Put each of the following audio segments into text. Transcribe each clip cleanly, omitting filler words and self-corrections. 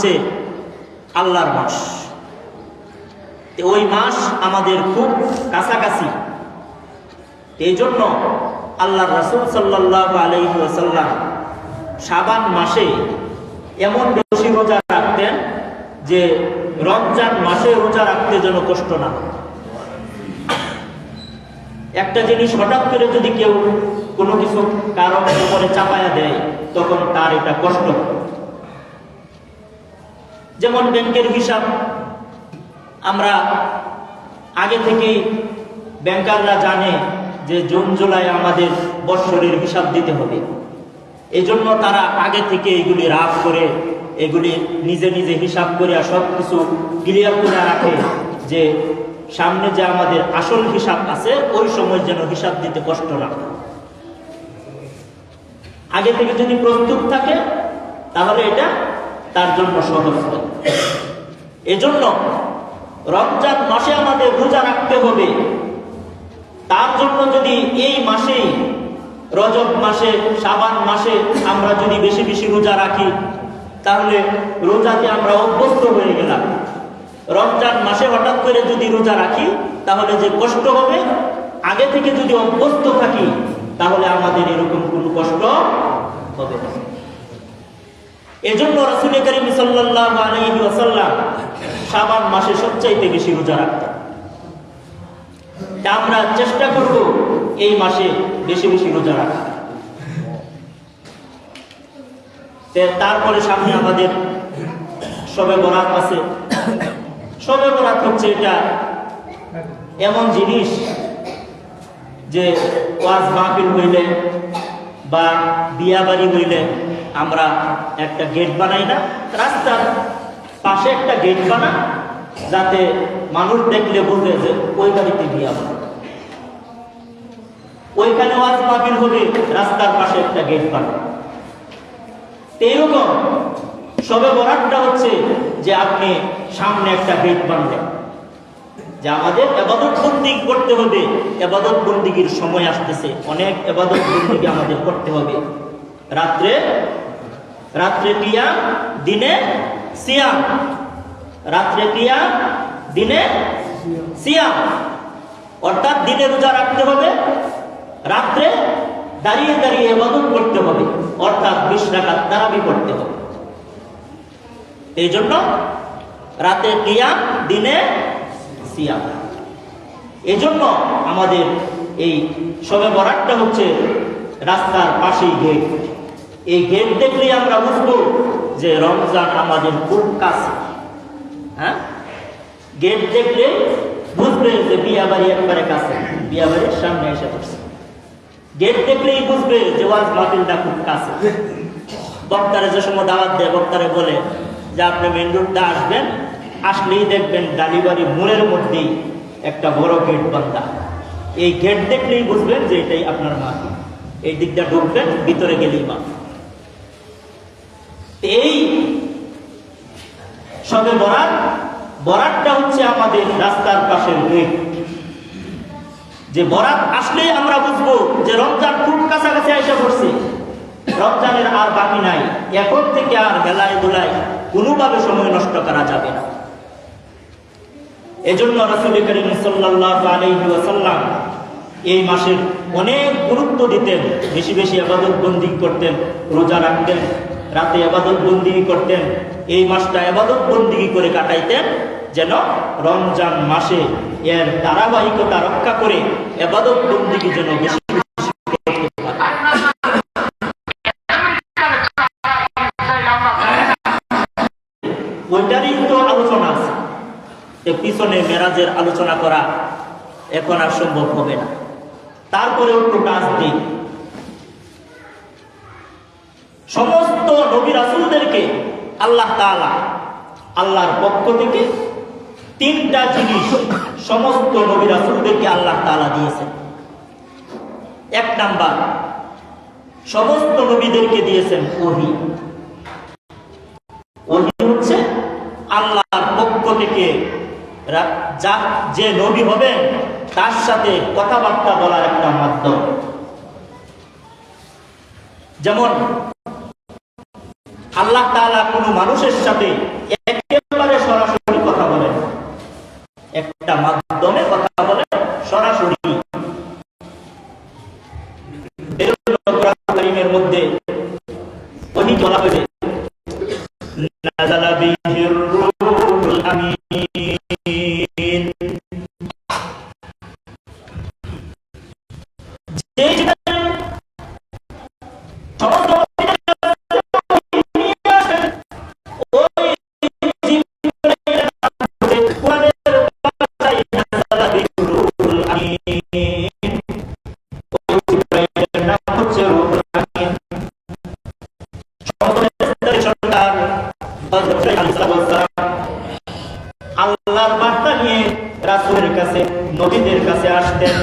হচ্ছে আল্লাহর মাস। ওই মাস আমাদের খুব কাছাকাছি। এই জন্য আল্লাহ রাসূল সাল্লাল্লাহু আলাইহি ওয়াসাল্লাম শাবান মাসে এমন বেশি রোজা রাখতেন যে রমজান মাসে রোজা রাখতে যেন কষ্ট না হয়। একটা জিনিস হঠাৎ করে যদি কেউ কোনো কিছু কারণের উপরে চাপায়া দেয় তখন তার এটা কষ্ট। যেমন ব্যাংকের হিসাব, আমরা আগে থেকেই ব্যাংকাররা জানে যে জুন জুলাই আমাদের বৎসরের হিসাব দিতে হবে। এই জন্য তারা আগে থেকে এগুলি রাফ করে, এগুলি নিজে নিজে হিসাব করে সব কিছু ক্লিয়ার করে রাখে যে সামনে যে আমাদের আসল হিসাব আছে ওই সময় যেন হিসাব দিতে কষ্ট না হয়। আগে থেকে যদি প্রস্তুত থাকে তাহলে এটা তার জন্য সহজ হয়। এজন্য রমজান মাসে আমাদের রোজা রাখতে হবে। তার জন্য যদি এই মাসেই রজব মাসে, শাবান মাসে আমরা যদি বেশি বেশি রোজা রাখি তাহলে রোজাতে আমরা অভ্যস্ত হয়ে গেলাম। রমজান মাসে হঠাৎ করে যদি রোজা রাখি তাহলে যে কষ্ট হবে, আগে থেকে যদি অভ্যস্ত থাকি তাহলে আমাদের এরকম কোনো কষ্ট হবে না। এজন্য রাসূল করিম সাল্লাল্লাহু আলাইহি ওয়াসাল্লাম শাবান মাসে সবচাইতে বেশি রোজা রাখতেন। আমরা চেষ্টা করব এই মাসে বেশি বেশি রোজা রাখা। তারপরে সামনে আমাদের শবে বরাত আছে। শবে বরাত হচ্ছে এটা এমন জিনিস যে ওয়াজ মাহফিল হইলে বা বিয়া বাড়ি হইলে আমরা একটা গেট বানাই না, রাস্তার পাশে একটা গেট বানা, যাতে মানুষ দেখলে বুঝে যে ওই বাড়িতে বিয়া বানা, ওইখানে ওয়াজ মাহফিল হবে, রাস্তার পাশে একটা গেট বানা। এইরকম শবে বরাতটা হচ্ছে যে আপনি সামনে একটা গেট বানলেন, যে আমাদের ইবাদত বন্দেগী করতে হবে। ইবাদত বন্দেগীর সময় আসতেছে, অনেক ইবাদত বন্দেগী আমাদের করতে হবে। রাত্রে কিয়াম, দিনে সিয়াম। রাত্রে কিয়াম, দিনে সিয়াম, অর্থাৎ দিনে রোজা রাখতে হবে, রাত্রে দাঁড়িয়ে দাঁড়িয়ে ইবাদত করতে হবে, অর্থাৎ 20 রাকাত তারাবি পড়তে হবে। এই জন্য রাতে কিয়াম, দিনে সিয়াম। এই জন্য আমাদের এই শবে বরাতটা হচ্ছে রাস্তার পাশেই গেট। এই গেট দেখলেই আমরা বুঝবো যে রমজান আমাদের খুব কাছে। হ্যাঁ, গেট দেখলে বুঝবে যে বিয়া বাড়ি একবারে কাছে, বিয়া বাড়ির সামনে এসে পড়ছে। গেট দেখলেই বুঝবে যে ওয়াজ মাহফিলটা খুব কাছে। বক্তারে যে সময় দাওয়াত দেয়, বক্তারে বলে যে আপনি মেন রোডটা আসবেন, আসলেই দেখবেন ডালিবাড়ি মোড়ের মধ্যেই একটা বড় গেট বান্ধা। এই গেট দেখলেই বুঝবেন যে এটাই আপনার মাহফিল। এই দিকটা ঢুকবেন, ভিতরে গেলেই মাহফিল। এই শবে বরাতটা হচ্ছে আমাদের রাস্তার পাশের গেট। যে বরাত আসলেই আমরা বুঝবো যে রমজান খুব কাছাকাছি এসে পড়ছে, রমজানের আর বাকি নাই। এখন থেকে আর বেলায় দোলায় কোনোভাবে সময় নষ্ট করা যাবে না। এজন্য রাসূল করিম সাল্লাল্লাহু আলাইহি ওয়াসাল্লাম এই মাসের অনেক গুরুত্ব দিতেন, বেশি বেশি ইবাদত বন্দেগী করতেন, রোজা রাখতেন, রাতে ইবাদত বন্দেগী করতেন। এই মাসটা ইবাদত বন্দেগী করে কাটাইতেন যেন রমজান মাসে এর ধারাবাহিকতা রক্ষা করে ইবাদত বন্দেগী যেন বেশি ওইটারই তো আলোচনা আছে। পিছনে মেরাজের আলোচনা করা এখন আর সম্ভব হবে না। তারপরে একটু কাজ দিই। সমস্ত নবী রাসূলদেরকে আল্লাহ তাআলা আল্লাহর পক্ষ থেকে 3টা জিনিস সমস্ত নবী রাসূলদেরকে আল্লাহ তাআলা দিয়েছেন। 1 নাম্বার, সমস্ত নবীদেরকে দিয়েছেন ওহী। ওহী হচ্ছে আল্লাহর পক্ষ থেকে যে নবী হবেন তার সাথে কথাবার্তা বলার একটা মাধ্যম। যেমন আল্লাহ তাআলা কোনো মানুষের সাথে একেবারে সরাসরি কথা বলেন, একটা মাধ্যমে কথা বলেন সরাসরি। কোরআন কারীমের মধ্যে ওহী বলা হয়েছে নাযালা বিহির রূহুল আমিন, আল্লাহর বার্তা নিয়ে রাসূলের কাছে, নবীদের কাছে আসতেন।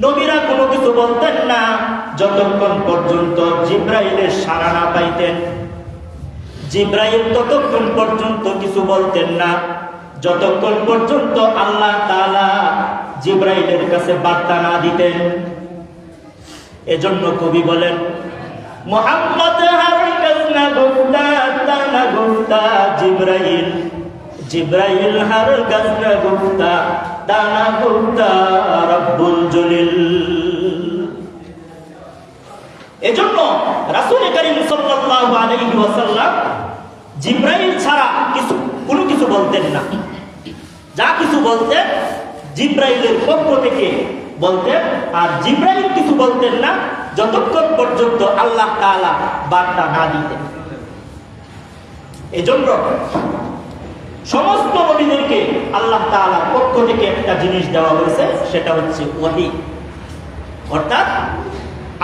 নবীরা কোনো কিছু বলতেন না যতক্ষণ পর্যন্ত জিবরাইলের সাড়া না পাইতেন। জিবরাইল ততক্ষণ পর্যন্ত কিছু বলতেন না যতক্ষণ পর্যন্ত আল্লাহ তাআলা জিবরাইলের কাছে বার্তা না দিতেন। এজন্য কবি বলেন, মুহাম্মদ হারকাজ না গুপ্তা তানা গুপ্তা জিবরাইল, জিবরাইল হারকাজ না গুপ্তা তানা গুপ্তা রব্বুল জলিল। এজন্য রাসূল কারীম সাল্লাল্লাহু আলাইহি ওয়াসাল্লাম জিবরাইল ছাড়া কোনো কিছু বলতেন না। যা কিছু বলতেন জিবরাইলের পক্ষ থেকে বলতেন, আর জিবরাইল কিছু বলতেন না যতক্ষণ পর্যন্ত আল্লাহ তাআলা বার্তা না দিতেন। এজন্য সমস্ত নবীদেরকে আল্লাহ তাআলার পক্ষ থেকে একটা জিনিস দেওয়া হয়েছে, সেটা হচ্ছে ওহী, অর্থাৎ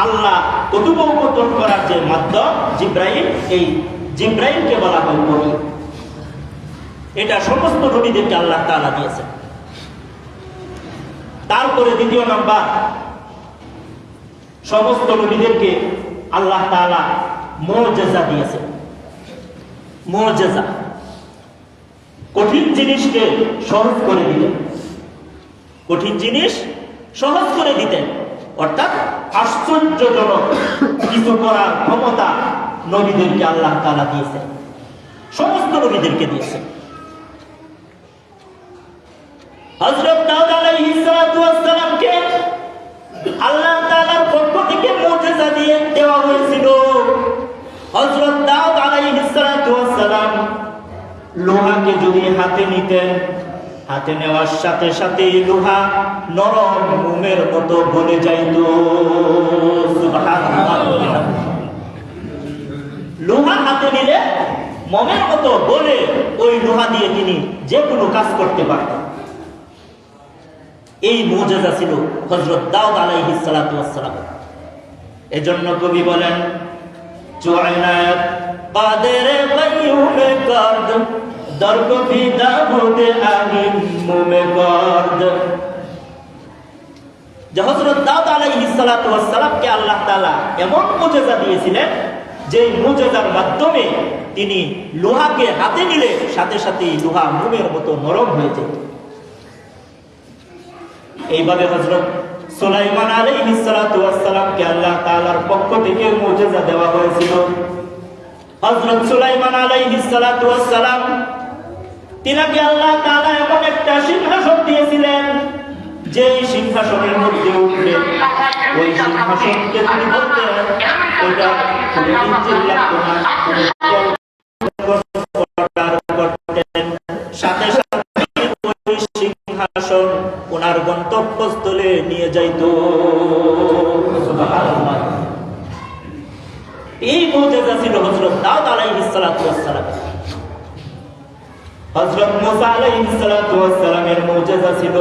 আল্লাহ কথোপকথন করার যে মাধ্যম জিবরাইল, এই জিবরাইলকে বলা হয় ওহী। এটা সমস্ত নবীদেরকে আল্লাহ তাআলা দিয়েছেন। তারপরে দ্বিতীয় নাম্বার, সমস্ত নবীদেরকে আল্লাহ তাআলা মুজিজা দিয়েছেন। মুজিজা, কঠিন জিনিসকে সহজ করে দিতেন, কঠিন জিনিস সহজ করে দিতেন, অর্থাৎ আশ্চর্যজনক কিছু করার ক্ষমতা নবীদেরকে আল্লাহ তাআলা দিয়েছেন, সমস্ত নবীদেরকে দিয়েছেন। হযরত দাউদ আলাইহিস সালাতু ওয়াস সালামকে আল্লাহ তাআলার পক্ষ থেকে মুজিজা দিয়ে দেওয়া হয়েছিল। হযরত দাউদ আলাইহিস সালাতু ওয়াস সালাম লোহাকে যদি হাতে নিতেন, হাতে নেওয়ার সাথে সাথে লোহা নরম মোমের মতো গলে যাইত। সুবহানাল্লাহ। লোহা হাতে নিলে মোমের মতো গলে ওই লোহা দিয়ে তিনি যে কোনো কাজ করতে পারতেন। এই মুজিজা ছিল হযরত দাউদ আলাইহিস সালাতু ওয়াস সালাম। এজন্য কবি বলেন, জুআনাত কাদের বায়ুমে কারদ দরগ ফিদা হোদে আহিম মুমে কারদ। যে হযরত দাউদ আলাইহিস সালাতু ওয়াস সালামকে আল্লাহ তাআলা এমন মুজিজা দিয়েছিলেন যে মুজিজার মাধ্যমে তিনি লোহাকে হাতে নিলে সাথে সাথে লোহা মোমের মতো নরম হয়ে যেত। এইভাবে হযরত সুলাইমান আলাইহিস সালাতু ওয়াস সালামকে আল্লাহ তাআলার পক্ষ থেকে মুজিজা দেওয়া হয়েছিল। হযরত সুলাইমান আলাইহিস সালাতু ওয়াস সালাম, তিনাকে আল্লাহ তাআলা এমন একটা সিংহাসন দিয়েছিলেন যে সিংহাসনের মধ্যে উঠলে ওই সিংহাসনকে তিনি বলতেন, ওইটা কোনো ইঞ্জিন লাগতো না, সাথে সাথে ওই সিংহাসন ওনার গন্তব্যস্থলে নিয়ে যাইত। সুবহানাল্লাহ। এই মুজিজা ছিল হযরত দাউদ আলাইহিস সালাতু ওয়াস সালাম। হযরত মুসা আলাইহিস সালাতু ওয়াস সালামের মুজিজা ছিল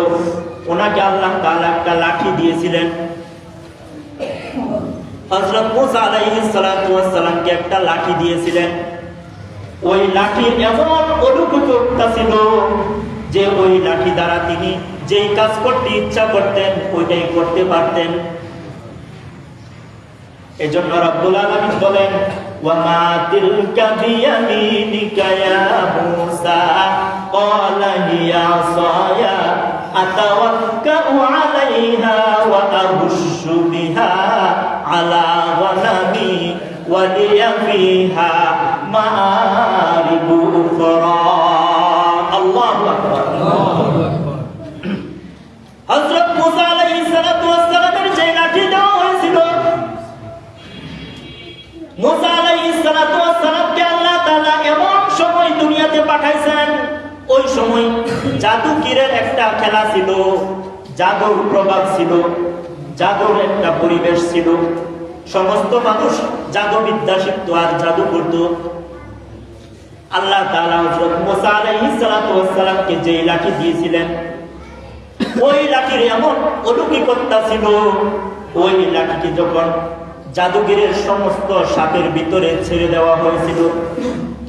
ওনাকে আল্লাহ তাআলা একটা লাঠি দিয়েছিলেন। হযরত মুসা আলাইহিস সালাতু ওয়াস সালামকে একটা লাঠি দিয়েছিলেন। ওই লাঠির এমন অনুভূতিটা ছিল যে ওই লাঠি দ্বারা তিনি যেই কাজ করতে ইচ্ছা করতেন ওইটাই করতে পারতেন। এজন্য রব্বুল আলামিন বলেন, ওয়া মা তিলকা বিয়ামিনিকা ইয়া মূসা ক্বালা হিয়া আসায়া আতাওয়াক্কাউ আলাইহা ওয়া আহুশু বিহা আলা গনামি ওয়া লিয়া ফি ফিহা মাআরিবু উখরা। আল্লাহু আকবার। হযরত মুসা আলাইহিস সালাতু ওয়াস সালামের যে লাঠি দেওয়া হয়েছিল, মুসা আলাইহিস সালাতু ওয়াস সালামকে আল্লাহ তাআলা এমন সময় দুনিয়াতে পাঠাইছেন, ওই সময় জাদুকিরের একটা খেলা ছিল, জাদুর প্রভাব ছিল, জাদুর একটা পরিবেশ ছিল। সমস্ত মানুষ জাদুবিদ্যা শিখতো আর জাদু করত। আল্লাহ তাআলা হযরত মুসা আলাইহিস সালাতু ওয়াস সালামকে যে লাঠি দিয়েছিলেন, ওই লাঠির এমন অলৌকিকতা ছিল, ওই লাঠিটি যখন জাদুগিরের সমস্ত সাপের ভিতরে ছেড়ে দেওয়া হয়েছিল,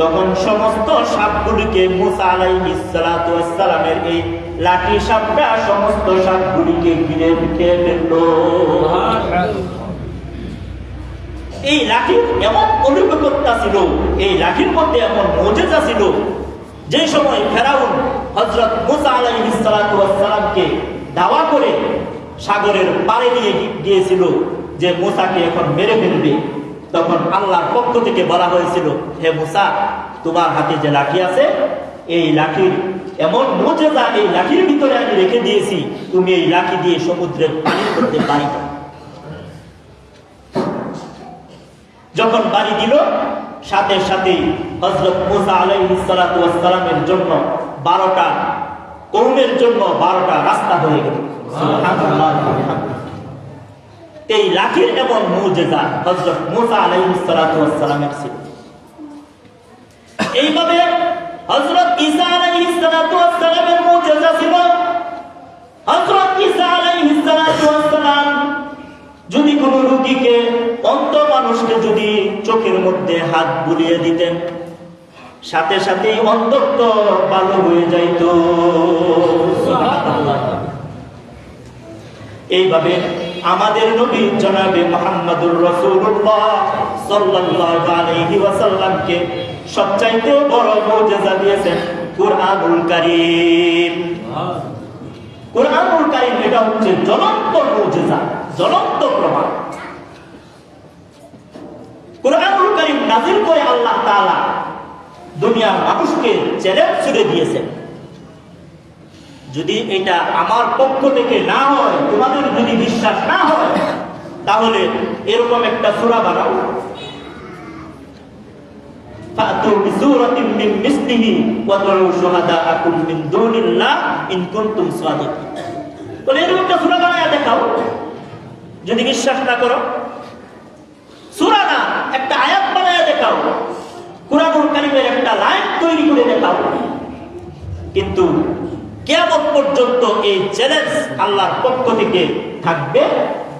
তখন সমস্ত সাপগুলিকে মুসা আলাইহিস সালাতু ওয়াস সালামের এই লাঠি সাপটা সমস্ত সাপগুলিকে ঘিরে খেয়ে ফেলল। এই লাঠির এমন অলৌকিকতা ছিল, এই লাঠির মধ্যে এমন মুজিজা ছিল, যে সময় ফেরাউন হযরত মুসা আলাইহিস সালাতু ওয়াস সালামকে দাওয়া করে সাগরের পাড়ে নিয়ে গিয়েছিল যে মুসাকে এখন মেরে ফেলবে, তখন আল্লাহর পক্ষ থেকে বলা হয়েছিল, হে মুসা, তোমার হাতে যে লাঠি আছে, এই লাঠির এমন মুজিজা এই লাঠির ভিতরে আমি রেখে দিয়েছি, তুমি এই লাঠি দিয়ে সমুদ্রের পানির মধ্যে বাড়ি দাও। যখন বাড়ি দিল, সাথে সাথে হযরত মুসা আলাইহিস সালাতু ওয়াস সালামের জন্য 12টা কওমের জন্য 12টা রাস্তা হয়ে গেল। সুবহানাল্লাহ। এই লাঠির এমন মুজিজা হযরত মুসা আলাইহিস সালাতু ওয়াস সালামের ছিল। এইভাবে হযরত ঈসা আলাইহিস সালাতু ওয়াস সালামের মুজিজা ছিল। হযরত ঈসা আলাইহিস সালাতু ওয়াস সালাম যদি কোন রোগীকে, অন্ধ মানুষকে যদি চোখের মধ্যে হাত বুলিয়ে দিতেন, সাথে সাথে অন্ধত্ব ভালো হয়ে যাইত। এইভাবে আমাদের নবী জনাবে মুহাম্মদুর রাসূলুল্লাহ সাল্লাল্লাহু আলাইহি ওয়াসাল্লামকে সবচাইতে বড় মুজিজা দিয়েছেন কুরআনুল কারীম। কুরআনুল কারীম এটা হচ্ছে জ্বলন্ত মুজিজা, জ্বলন্ত প্রমাণ। কুরআনুল কারীম নাযিল করে আল্লাহ তাআলা দুনিয়ার মানুষকে চ্যালেঞ্জ ছুড়ে দিয়েছেন, যদি এটা আমার পক্ষ থেকে না হয়, তোমাদের যদি বিশ্বাস না হয়, তাহলে এরকম একটা সূরা বানাও, ফাতু বিসূরাতিন মিন মিসলিহি ওয়া দাউ শুহাদাআকুম মিন দুনিল্লাহ ইন কুনতুম সাদিকিন। বলে এরকম একটা সূরা বানায়া দেখাও, যদি বিশ্বাস না করো। সূরা না, একটা আয়াত বানায়া দেখাও, কুরআনুল কারীমের একটা লাইন তৈরি করে দেখাও। কিন্তু কিয়ামত পর্যন্ত এই চ্যালেঞ্জ আল্লাহর পক্ষ থেকে থাকবে,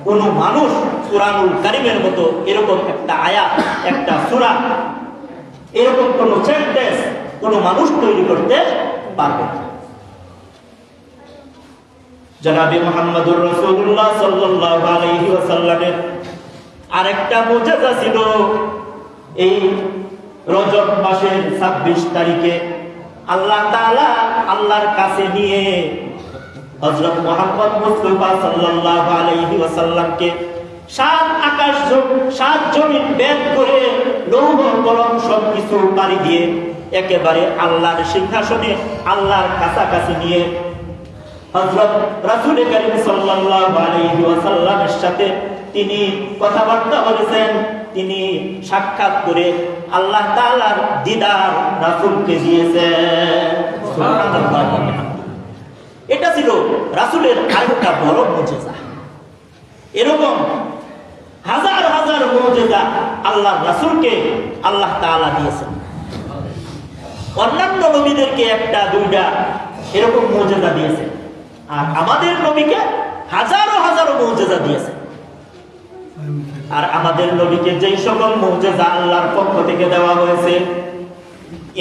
কোন মানুষ কুরআনুল কারীমের মতো এরকম একটা আয়াত, একটা সূরা, এরকম কোন সেন্টেন্স কোন মানুষ তৈরি করতে পারবে না। জনাবে মুহাম্মদুর রাসূলুল্লাহ সাল্লাল্লাহু আলাইহি ওয়াসাল্লামের আরেকটা মুজিজা ছিল, এই রজব মাসের 26 তারিখে আল্লাহ তাআলা আল্লাহর কাছে নিয়ে হযরত মুহাম্মদ মুস্তাফা সাল্লাল্লাহু আলাইহি ওয়াসাল্লামকে 7 আকাশ 7 জমিন বেদ করে লৌহ কলম সবকিছু পাড়ি দিয়ে একেবারে আল্লাহর সিংহাসনে আল্লাহর কাছাকাছি নিয়ে হযরত রাসূল কারীম সাল্লাল্লাহু আলাইহি ওয়াসাল্লামের সাথে তিনি কথাবার্তা বলেছেন, তিনি সাক্ষাৎ করে আল্লাহ তাআলার দিদার রাসূলকে দিয়েছেন। সুবহানাল্লাহ। এটা ছিল রাসূলের আরেকটা বড় মুজিজা। এরকম হাজার হাজার মুজিজা আল্লাহর রাসূলকে আল্লাহ তাআলা দিয়েছেন। অন্যান্য নবীদেরকে একটা দুইটা এরকম মুজিজা দিয়েছেন, আর আমাদের নবীকে হাজারো হাজারো মুজিজা দিয়েছেন। আর আমাদের নবীকে যেই সকল মুজিজা আল্লাহর পক্ষ থেকে দেওয়া হয়েছে,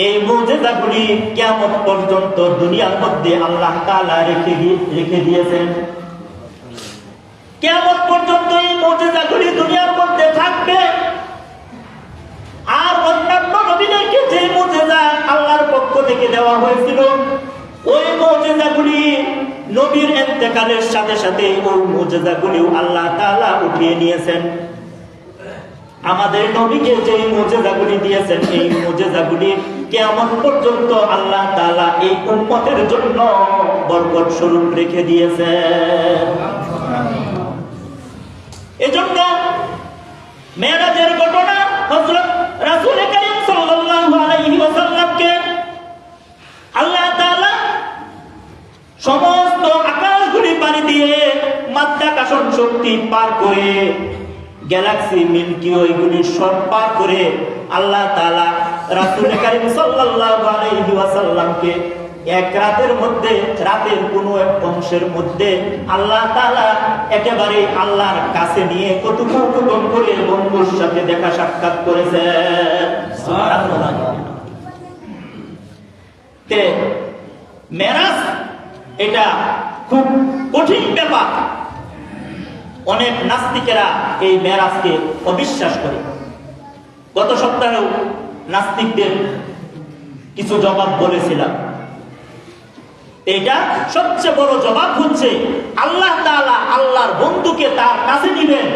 এই মুজিজাগুলি কিয়ামত পর্যন্ত দুনিয়ার মধ্যে আল্লাহ তাআলা রেখে দিয়েছেন। কিয়ামত পর্যন্ত এই মুজিজাগুলি দুনিয়ার মধ্যে থাকবে। আর অন্যান্য নবীদেরকে যে মুজিজা আল্লাহর পক্ষ থেকে দেওয়া হয়েছিল, ওই মুজিজাগুলি নবীর ইন্তেকালের সাথে সাথে ওই মুজিজাগুলিও আল্লাহ তাআলা উঠিয়ে নিয়েছেন। আমাদের নবীকে যে মুজিজাগুলি দিয়েছেন, এই মুজিজাগুলি কিয়ামত পর্যন্ত আল্লাহ তাআলা এই উম্মতের জন্য বরকত স্বরূপ রেখে দিয়েছেন। এজন্য মেরাজের ঘটনা হযরত রাসূল করিম সাল্লাল্লাহু আলাইহি ওয়াসাল্লামকে আল্লাহ তাআলা সমস্ত আকাশগুলি পাড়ি দিয়ে মাধ্যাকর্ষণ শক্তি পার করে গ্যালাক্সি মিল্কি ওয়েগুলি সব পার করে আল্লাহ তাআলা রাসূল করিম সাল্লাল্লাহু আলাইহি ওয়াসাল্লামকে এক রাতের মধ্যে, রাতের কোনো এক অংশের মধ্যে আল্লাহ তাআলা একেবারে আল্লাহর কাছে নিয়ে কথোপকথন করে বন্ধুর সাথে দেখা সাক্ষাৎ করেছেন। সুবহানাল্লাহ। তে মেরাজ এটা খুব কঠিন ব্যাপার। অনেক নাস্তিকেরা এই মেরাজকে অবিশ্বাস করে। গত সপ্তাহেও নাস্তিকদের কিছু জবাব বলেছিলাম। এটা সবচেয়ে বড় জবাব হচ্ছে আল্লাহ তাআলা আল্লাহর বন্ধুকে তার কাছে দিবেন,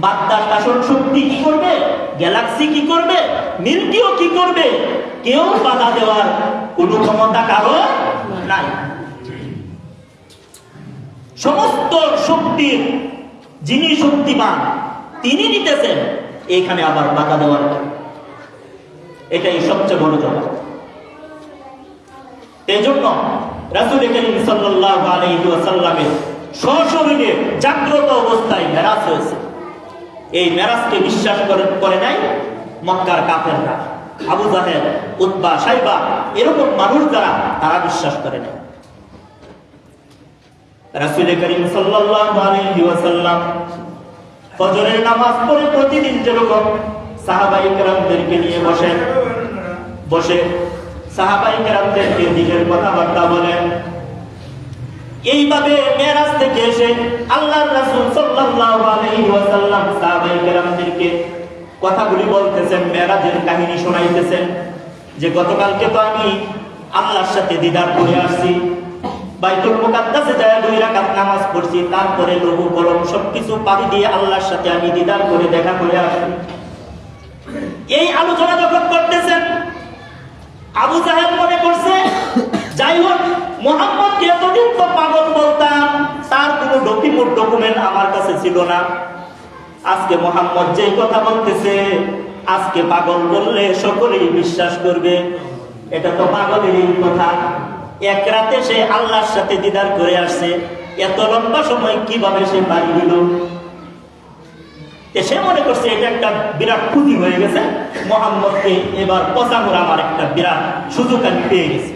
মাধ্যাকর্ষণ শক্তি কি করবে, গ্যালাক্সি কি করবে, মিল্কিও কি করবে, কেউ বাধা দেওয়ার কোনো ক্ষমতা কারো নাই। সমস্ত শক্তির যিনি শক্তিমান তিনি নিতেছেন, এখানে আবার বাধা দেওয়ার, এটাই সবচেয়ে বড় জবাব। এই জন্য রাসূল করিম সাল্লাল্লাহু আলাইহি ওয়াসাল্লামের সশরীরে জাগ্রত অবস্থায় মেরাজ হয়েছে। এই মেরাজকে বিশ্বাস করে নাই মক্কার কাফেররা, আবু জাহেল, উতবা, সাইবা, এরকম মানুষ যারা, তারা বিশ্বাস করে নাই। রাসূল করিম সাল্লাল্লাহু আলাইহি ওয়াসাল্লাম ফজরের নামাজ পড়ে প্রতিদিন যেরকম সাহাবায়ে কেরামদেরকে নিয়ে বসে সাহাবায়ে কেরামদেরকে দিনের কথাবার্তা বলেন, এইভাবে মেরাজ থেকে এসে আল্লাহর রাসূল সাল্লাল্লাহু আলাইহি ওয়াসাল্লাম সাহাবায়ে কেরামদেরকে কথাগুলি বলতেছেন, মেরাজের কাহিনী শোনাইতেছেন যে গতকালকে তো আমি আল্লাহর সাথে দিদার করে আসছি, বাইতুল মুকাদ্দাসে যায় 2 রাকাত নামাজ পড়ছি, তারপরে লৌহ কলম সবকিছু পাড়ি দিয়ে আল্লাহর সাথে আমি দিদার করে দেখা করে আসছি। এই আলোচনা যখন করতেছেন, আবু জাহেল মনে করছে যাই হোক, মুহাম্মদকে এতদিন তো পাগল বলতাম, তার কোনো ডকুমেন্ট আমার কাছে ছিল না। আজকে মুহাম্মদ যেই কথা বলতেছে, আজকে পাগল বললে সকলেই বিশ্বাস করবে, এটা তো পাগলেরই কথা। এক রাতে সে আল্লাহর সাথে দিদার করে আসছে, এত লম্বা সময় কিভাবে সে পারি দিল? সে মনে করছে এটা একটা বিরাট ক্ষতি হয়ে গেছে, মুহাম্মদকে এবার পচানোর আমার একটা বিরাট সুযোগ আমি পেয়ে গেছি।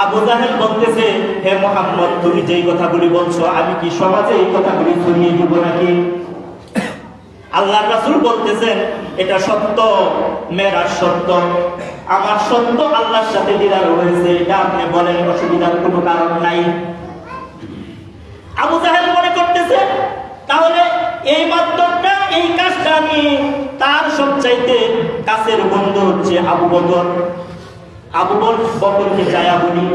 আবু জাহেল বলতেছে, হে মুহাম্মদ, তুমি যেই কথাগুলি বলছো আমি কি সমাজে এই কথাগুলি ছড়িয়ে দিব নাকি? আল্লাহর রাসূল বলতেছেন এটা সত্য, মেরাজ সত্য, আমার সত্য আল্লাহর সাথে দিদার হয়েছে, এটা আপনি বলেন, অসুবিধার কোনো কারণ নাই। আবু জাহেল মনে করতেছে তাহলে এই মাধ্যমটা, এই কাজটা আমি তার সবচাইতে কাছের বন্ধু হচ্ছে আবু বকর, আবু বকরকে যায়া বলি।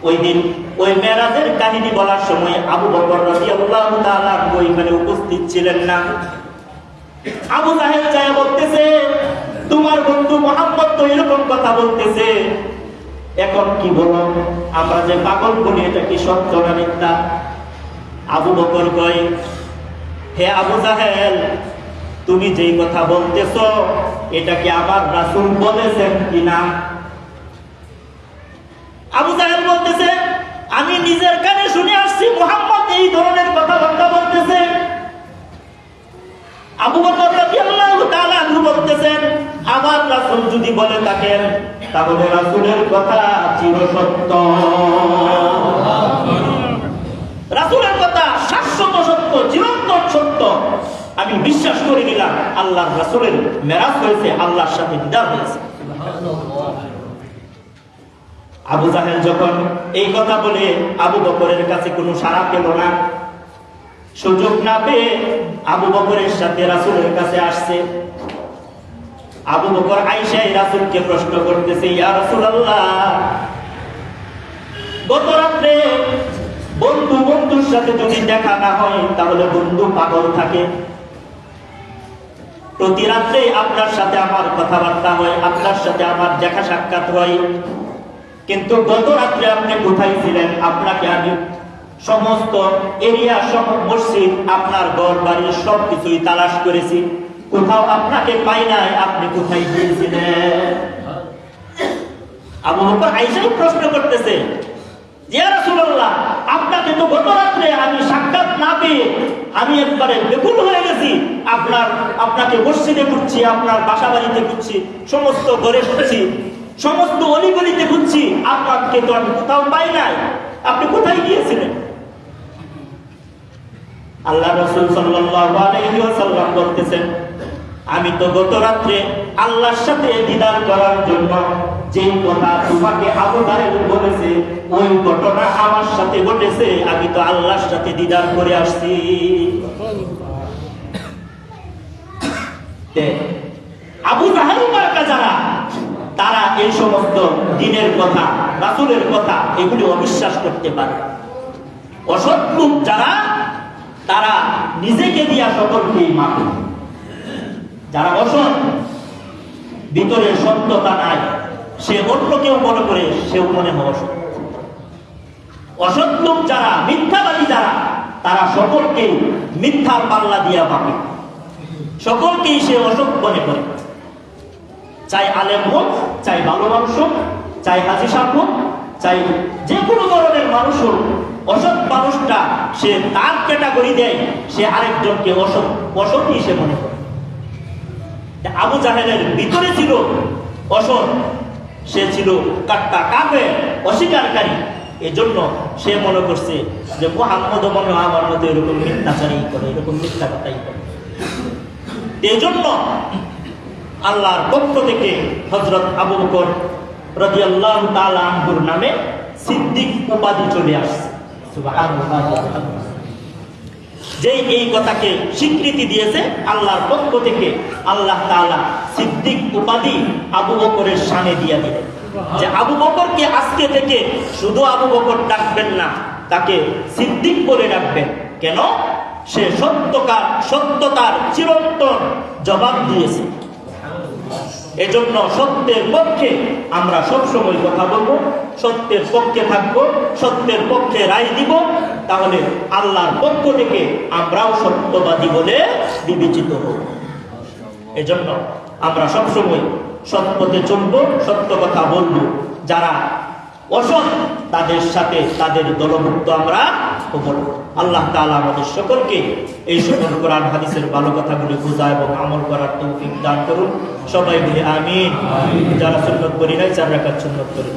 ওই দিন ওই মেরাজের কাহিনী বলার সময় আবু বকর রাদিয়াল্লাহু তাআলা ওইখানে উপস্থিত ছিলেন না। আবু জাহেল যায়া বলতেছে, তোমার বন্ধু মুহাম্মদ তো এরকম কথা বলতেছে, এখন কি বলো, আমরা যে পাগল বলি এটা কি সত্য না মিথ্যা? আবু বকর কয়, হে আবু জাহেল, তুমি যেই কথা বলতেছো এটা কি আমার রাসূল বলেছেন কিনা? আবু জাহেল বলতেছে, আমি নিজের কানে শুনে আসছি মুহাম্মদ এই ধরনের কথাবার্তা বলতেছে। আবু বকর রাদিয়াল্লাহু তাআলা আনহু বলতেছেন, আমার রাসূল যদি বলে থাকেন তাহলে রাসূলের কথা চিরসত্য, রাসূলের কথা শাশ্বত সত্য, চিরন্তন সত্য। আমি বিশ্বাস করে নিলাম আল্লাহর রাসূলের মেরাজ হয়েছে, আল্লাহর সাথে দিদার হয়েছে। আবু জাহেল যখন এই কথা বলে আবু বকরের কাছে কোনো সাড়া পেল না, সুযোগ না পেয়ে আবু বকরের সাথে রাসূলের কাছে আসছে। আবু বকর আয়েশাই রাসূলকে প্রশ্ন করতেছে, ইয়া রাসূলুল্লাহ, গত রাতে বন্ধুর সাথে যদি দেখা না হয় তাহলে বন্ধু পাগল থাকে। প্রতি রাত্রে আপনার সাথে আমার কথাবার্তা হয়, আপনার সাথে আমার দেখা সাক্ষাৎ হয়, কিন্তু গত রাত্রে আপনি কোথায় ছিলেন? আপনাকে আমি সমস্ত এরিয়া, মসজিদ, আপনার ঘর বাড়ি সবকিছুই তালাশ করেছি, কোথাও আপনাকে পাই নাই। আপনি কোথায় গিয়েছিলেন? আবু বকর আয়েশাই প্রশ্ন করতেছে, ইয়া রাসূলুল্লাহ, আপনাকে তো গত রাত্রে আমি সাক্ষাৎ না পেয়ে আমি একবারে বেকুল হয়ে গেছি। আপনাকে মসজিদে খুঁজছি, আপনার বাসা বাড়িতে খুঁজছি, সমস্ত ঘরে খুঁজছি, সমস্ত অলিগলিতে খুঁজছি, আপনাকে তো আমি কোথাও পাই নাই। আপনি কোথায় গিয়েছিলেন? আল্লাহ রাসূল সাল্লাল্লাহু আলাইহি ওয়াসাল্লাম বলতেছেন, আমি তো গত রাত্রে আল্লাহর সাথে দিদার করার জন্য যেই কথা তোমাকে আবু তাহের বলেছে, ওই ঘটনা আমার সাথে ঘটেছে। আমি তো আল্লাহর সাথে দিদার করে আসছি। আবু তাহের মার্কা যারা, তারা এই সমস্ত দ্বীনের কথা, রাসূলের কথা এগুলি অবিশ্বাস করতে পারে। অসৎ লোক যারা, তারা নিজেকে দিয়া সকলকেই মাপে। যারা অসৎ, ভিতরে সত্যতা নাই, সে অন্য কেউ মনে করে সেও মনে হয় অসৎ। অসৎ লোক যারা, মিথ্যাবাদী যারা, তারা সকলকেই মিথ্যার পাল্লা দিয়া মাপে, সকলকেই সে অসৎ মনে করে। চাই আলেম হোক, চাই ভালো মানুষ হোক, চাই হাজি সাহেব হোক, চাই যে কোনো ধরনের মানুষ হোক, অসৎ মানুষটা সে তার ক্যাটাগরি দেয়, সে আরেকজনকে অসৎই সে মনে করে। আবু জাহেলের ভিতরে ছিল অসৎ, সে ছিল কাট্টা কাফের, অস্বীকারী। এজন্য সে মনে করছে যে মুহাম্মদ মনে হয় আমার মতো এরকম মিথ্যাচারই করে, এরকম মিথ্যা কথাই করে। এজন্য আল্লাহর পক্ষ থেকে হযরত আবু বকর রাদিয়াল্লাহু তাআলা আনহুর নামে সিদ্দিক উপাধি চলে আসছে। সুবহানাল্লাহ। যেই এই কথাকে স্বীকৃতি দিয়েছে আল্লাহর পক্ষ থেকে, আল্লাহ তাআলা সিদ্দিক উপাধি আবু বকরের শানে দিয়ে দিলেন, যে আবু বকরকে আজকে থেকে শুধু আবু বকর ডাকবেন না, তাকে সিদ্দিক বলে ডাকবেন। কেন? সে সত্যতার চিরন্তন জবাব দিয়েছে। এজন্য সত্যের পক্ষে আমরা সবসময় কথা বলবো, সত্যের পক্ষে থাকবো, সত্যের পক্ষে রায় দিব। তাহলে আল্লাহর পক্ষ থেকে আমরাও সত্যবাদী বলে বিবেচিত হব। এজন্য আমরা সবসময় সৎ পথে চলবো, সত্য কথা বলবো। যারা অসৎ, তাদের সাথে তাদের দলভুক্ত আমরা হব। আল্লাহ তাআলা আমাদের সকলকে এই সকল কোরআন হাদিসের ভালো কথাগুলি বোঝা এবং আমল করার তৌফিক দান করুন। সবাই মিলে আমিন। যারা সুন্নাত করি নাই, 4 রাকাত সুন্নাত করি।